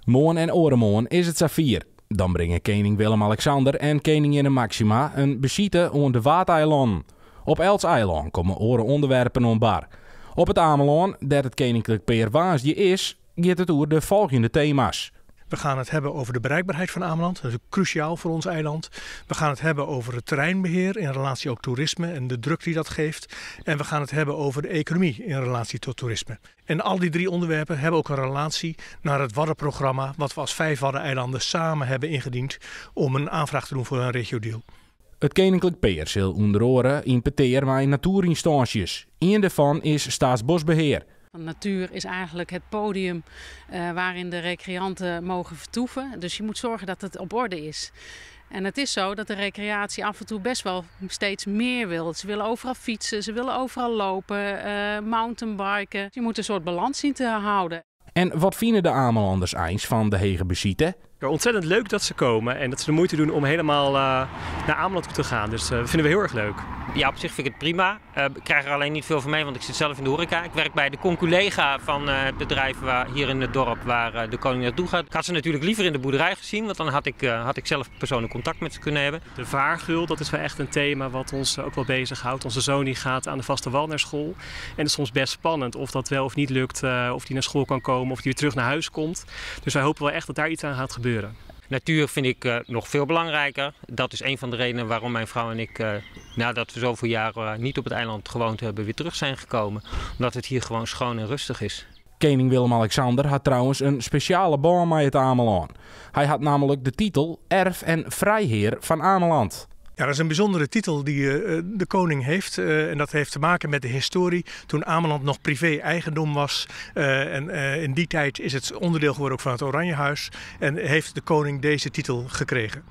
Morgen en overmorgen is het Safir. Dan brengen koning Willem-Alexander en koningin Maxima een visite aan de Waddeilanden. Op Elst-eiland komen oren onderwerpen aan bar. Op het Ameland, dat het koninklijk peer Waasje is, gaat het over de volgende thema's. We gaan het hebben over de bereikbaarheid van Ameland. Dat is cruciaal voor ons eiland. We gaan het hebben over het terreinbeheer in relatie ook toerisme en de druk die dat geeft. En we gaan het hebben over de economie in relatie tot toerisme. En al die 3 onderwerpen hebben ook een relatie naar het Waddenprogramma, wat we als 5 Waddeneilanden samen hebben ingediend om een aanvraag te doen voor een regio-deal. Het koninklijk peer zal onder oren importeren met natuurinstanties. Een daarvan is Staatsbosbeheer. Natuur is eigenlijk het podium waarin de recreanten mogen vertoeven. Dus je moet zorgen dat het op orde is. En het is zo dat de recreatie af en toe best wel steeds meer wil. Ze willen overal fietsen, ze willen overal lopen, mountainbiken. Je moet een soort balans zien te houden. En wat vinden de Amelanders eens van de hege visite? Ontzettend leuk dat ze komen en dat ze de moeite doen om helemaal naar Ameland toe te gaan. Dus dat vinden we heel erg leuk. Ja, op zich vind ik het prima. Ik krijg er alleen niet veel van mee, want ik zit zelf in de horeca. Ik werk bij de conculega van het bedrijf hier in het dorp waar de koning naartoe gaat. Ik had ze natuurlijk liever in de boerderij gezien, want dan had ik zelf persoonlijk contact met ze kunnen hebben. De vaargul, dat is wel echt een thema wat ons ook wel bezighoudt. Onze zoon die gaat aan de vaste wal naar school. En het is soms best spannend of dat wel of niet lukt, of hij naar school kan komen, of hij weer terug naar huis komt. Dus wij hopen wel echt dat daar iets aan gaat gebeuren. Natuur vind ik nog veel belangrijker. Dat is een van de redenen waarom mijn vrouw en ik, nadat we zoveel jaar niet op het eiland gewoond hebben, weer terug zijn gekomen. Omdat het hier gewoon schoon en rustig is. Koning Willem-Alexander had trouwens een speciale band met het Ameland. Hij had namelijk de titel Erf- en Vrijheer van Ameland. Ja, dat is een bijzondere titel die de koning heeft. En dat heeft te maken met de historie toen Ameland nog privé-eigendom was. In die tijd is het onderdeel geworden ook van het Oranjehuis. En heeft de koning deze titel gekregen.